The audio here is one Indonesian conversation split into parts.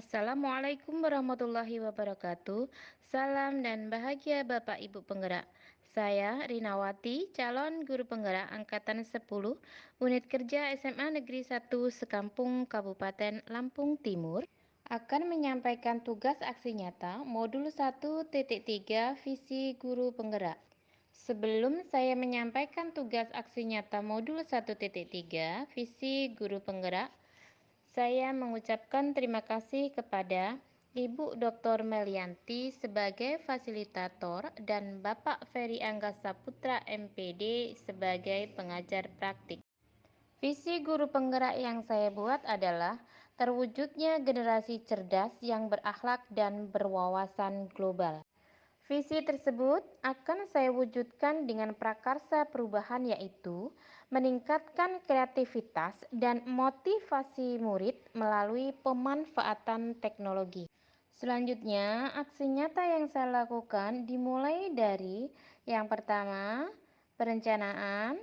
Assalamualaikum warahmatullahi wabarakatuh. Salam dan bahagia Bapak Ibu penggerak. Saya Rinawati, calon guru penggerak angkatan 10, unit kerja SMA Negeri 1 Sekampung Kabupaten Lampung Timur, akan menyampaikan tugas aksi nyata modul 1.3 visi guru penggerak. Sebelum saya menyampaikan tugas aksi nyata modul 1.3 visi guru penggerak, saya mengucapkan terima kasih kepada Ibu Dr. Melianti sebagai fasilitator dan Bapak Ferry Angga Saputra MPD sebagai pengajar praktik. Visi guru penggerak yang saya buat adalah terwujudnya generasi cerdas yang berakhlak dan berwawasan global. Visi tersebut akan saya wujudkan dengan prakarsa perubahan, yaitu meningkatkan kreativitas dan motivasi murid melalui pemanfaatan teknologi. Selanjutnya, aksi nyata yang saya lakukan dimulai dari yang pertama, perencanaan,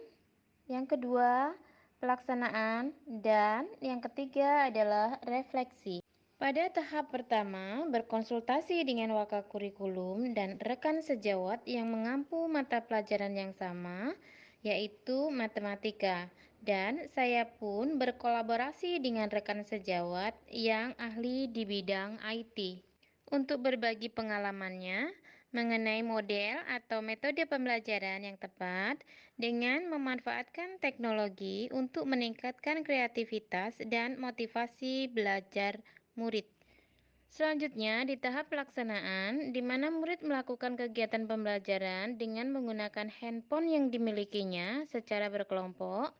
yang kedua, pelaksanaan, dan yang ketiga adalah refleksi. Pada tahap pertama, berkonsultasi dengan wakil kurikulum dan rekan sejawat yang mengampu mata pelajaran yang sama, yaitu matematika. Dan saya pun berkolaborasi dengan rekan sejawat yang ahli di bidang IT untuk berbagi pengalamannya mengenai model atau metode pembelajaran yang tepat dengan memanfaatkan teknologi untuk meningkatkan kreativitas dan motivasi belajar murid. Selanjutnya, di tahap pelaksanaan, di mana murid melakukan kegiatan pembelajaran dengan menggunakan handphone yang dimilikinya secara berkelompok.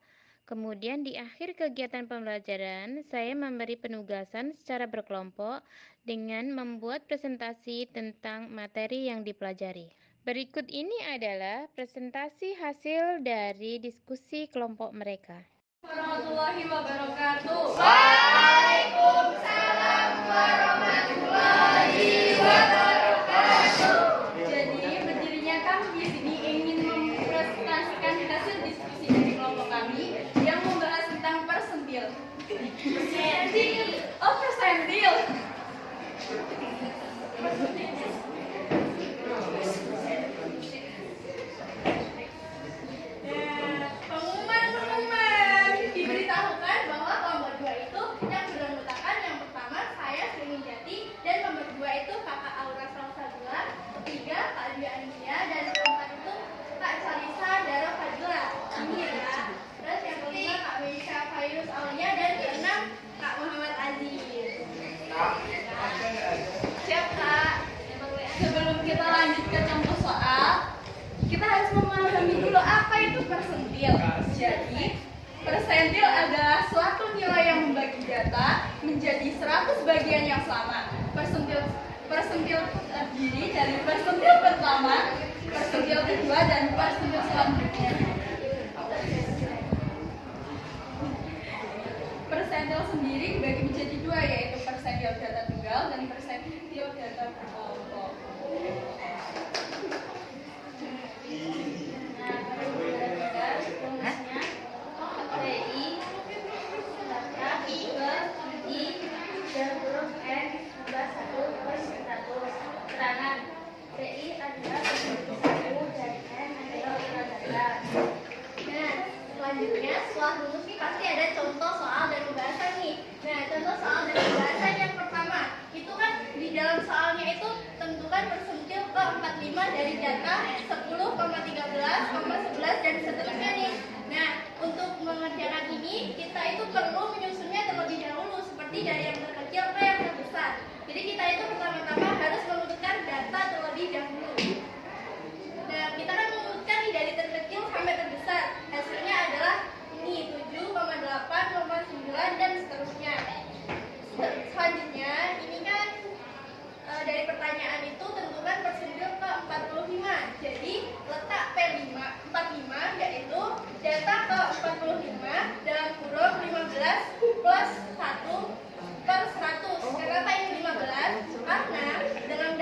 Kemudian di akhir kegiatan pembelajaran, saya memberi penugasan secara berkelompok dengan membuat presentasi tentang materi yang dipelajari. Berikut ini adalah presentasi hasil dari diskusi kelompok mereka. Warahmatullahi wabarakatuh. Waalaikumsalam warahmatullahi wabarakatuh. Jadi berdirinya kami di sini ingin mempresentasikan hasil diskusi dari kelompok kami yang membahas tentang persentil. Persentil. Oh, persentil. Pengumuman diberitahukan bahwa kelompok 2 itu yang beranggotakan yang pertama saya Sri Minjati dan nomor 2 itu Kakak Aura Salsabila, ketiga Kak Dwi Anulia dan keempat itu Kak Salisa Dara Fadila. Ini ya. Terus yang kelima Kak Meisha Fairuz Aulia dan keenam Kak Muhammad Aziz. Siap Kak. Sebelum kita lanjut ke contoh soal, kita harus memahami dulu apa itu persentil. Jadi, persentil adalah suatu nilai yang membagi data menjadi 100 bagian yang sama. Persentil terdiri dari persentil pertama, persentil kedua, dan persentil selanjutnya. Persentil sendiri dibagi menjadi dua, yaitu persentil data tunggal dan persentil data berkelompok. Selanjutnya, setelah lulus nih pasti ada contoh soal dan pembahasan nih. Nah, contoh soal dan pembahasan yang pertama, itu kan di dalam soalnya itu tentukan persentil ke-45 dari data 10,13, 11 dan seterusnya nih. Nah, untuk mengerjakan ini, kita itu perlu menyusunnya terlebih dahulu, seperti dari yang terkecil ke yang terbesar. Jadi kita itu pertama-tama harus mengurutkan data terlebih dahulu. Nah, kita kan mengurutkan nih dari terkecil sampai terbesar. Hasilnya adalah ini 7,8, 9 dan seterusnya. Selanjutnya, ini kan dari pertanyaan itu tentukan persentil ke-45. Jadi, letak P5, 45 yaitu data ke-45 dalam kurung 15 plus 1 per 100. Kenapa ini 15? Karena dengan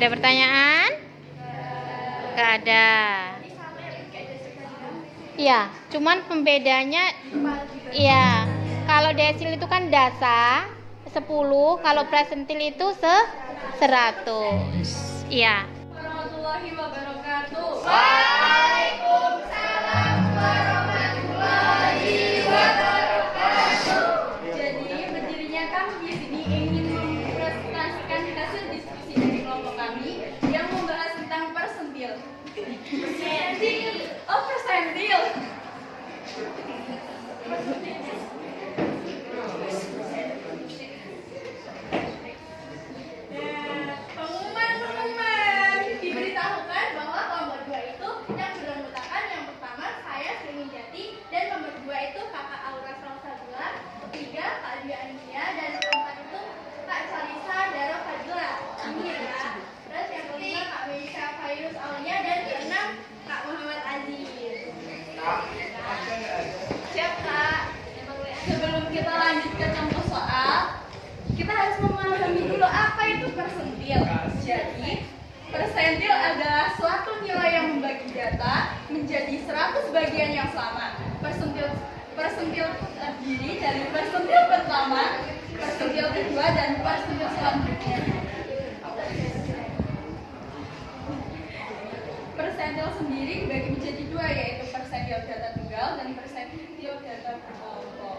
Ada pertanyaan? Nggak ada. Iya, cuman pembedanya, iya. Kalau desil itu kan dasa 10, kalau presentil itu 100. Iya. Warahmatullahi wabarakatuh. Waalaikumsalam warahmatullahi wabarakatuh. Jadi berdirinya kami di sini ingin mempresentasikan hasil diskusi dari kelompok kami yang membahas tentang persentil. Persentil. Oh, persentil. Pengumuman. Diberitahukan bahwa kelompok 2 itu yang beranggotakan yang pertama saya Sri Minjati dan nomor 2 itu Kakak Aura Salsabila, ketiga Kak Dwi Ania dan keempat itu Kak Salisa Dara Fadila. Ini ya. Terus yang kelima Kak Meisha Fairuz Aulia dan keenam Kak Muhammad Aziz. Siap Kak. Sebelum kita lanjut ke contoh soal, kita harus memahami dulu apa itu persentil. Jadi, persentil adalah suatu nilai yang membagi data menjadi 100 bagian yang sama. Persentil terdiri dari persentil pertama, persentil kedua, dan persentil selanjutnya. Persentil sendiri dibagi menjadi dua, yaitu persentil data tunggal dan persentil data berkelompok.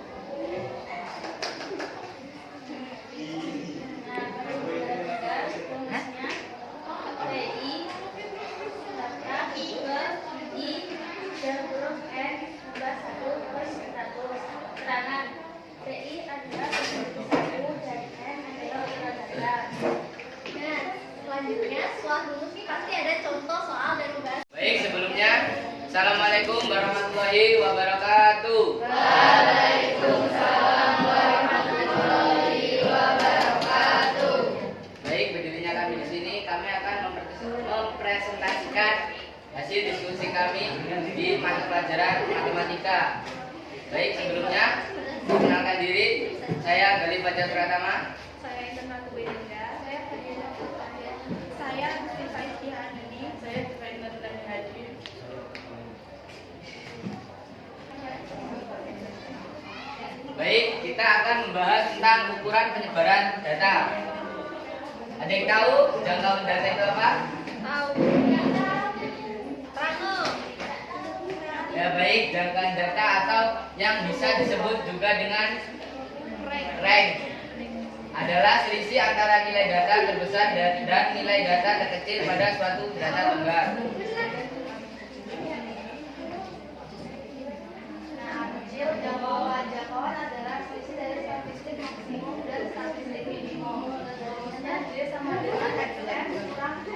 Selanjutnya, setelah lulus nih pasti ada contoh soal dan membahas. Baik, sebelumnya Assalamualaikum warahmatullahi wabarakatuh. Waalaikumsalam warahmatullahi wabarakatuh. Baik, berdirinya kami di sini, kami akan mempresentasikan hasil diskusi kami di mata pelajaran matematika. Baik, sebelumnya perkenalkan diri, saya Galih Fajar Pratama. Saya Intan Matu Belinda. Saya Fadila Sultan. Saya Gusti Faiz Hanini. Saya Ibrahim Nurul Haji. Baik, kita akan membahas tentang ukuran penyebaran data. Ada yang tahu jangkauan data itu apa? Tahu. Rango. Ya baik, jangkauan data atau yang bisa disebut juga dengan rank adalah selisih antara nilai data terbesar dan nilai data terkecil pada suatu data tunggal. Jangkauan adalah selisih dari statistik maksimum dan statistik minimum. Dan dia sama dengan XM kurang 1.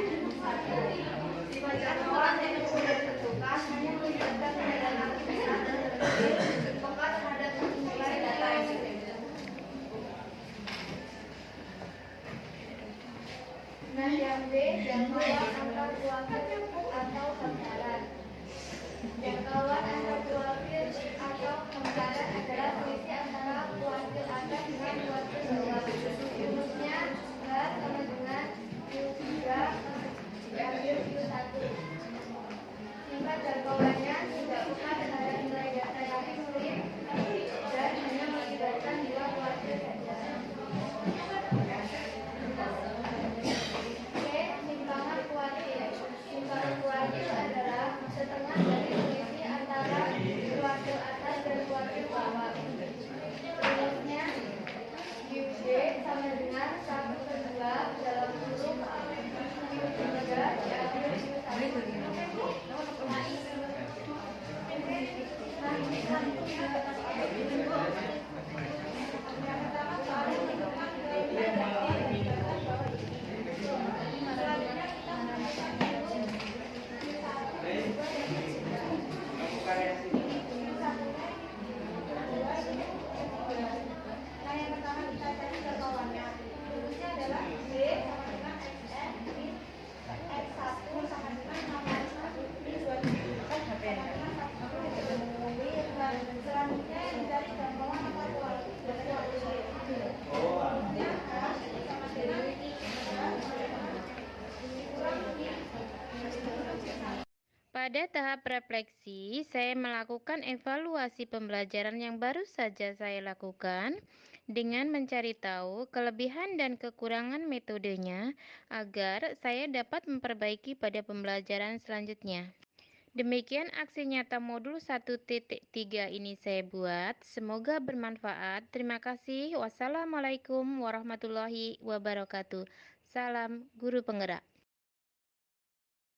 Sifat jangkauan yang sudah ditentukan hanya melibatkan nilai data besar dan terkecil peka terhadap nilai data yang berbeda. Nah, yang B, jangkauan antar kuartil atau hamparan. Jangkauan antar kuartil atau hamparan adalah selisih antara kuartil atas dengan kuartil bawah. Rumusnya H sama dengan Q3 diambil Q1. Sifat jangkauannya tidak peka terhadap nilai data yang sulit dan hanya melibatkan dua kuartil saja. Simpangan kuartil. Simpangan kuartil adalah setengah dari selisih antara kuartil atas dan kuartil bawah. Rumusnya QD sama dengan 1/2 dalam kurung Q3 diambil Pada tahap refleksi, saya melakukan evaluasi pembelajaran yang baru saja saya lakukan dengan mencari tahu kelebihan dan kekurangan metodenya agar saya dapat memperbaiki pada pembelajaran selanjutnya. Demikian aksi nyata modul 1.3 ini saya buat. Semoga bermanfaat. Terima kasih. Wassalamualaikum warahmatullahi wabarakatuh. Salam Guru Penggerak.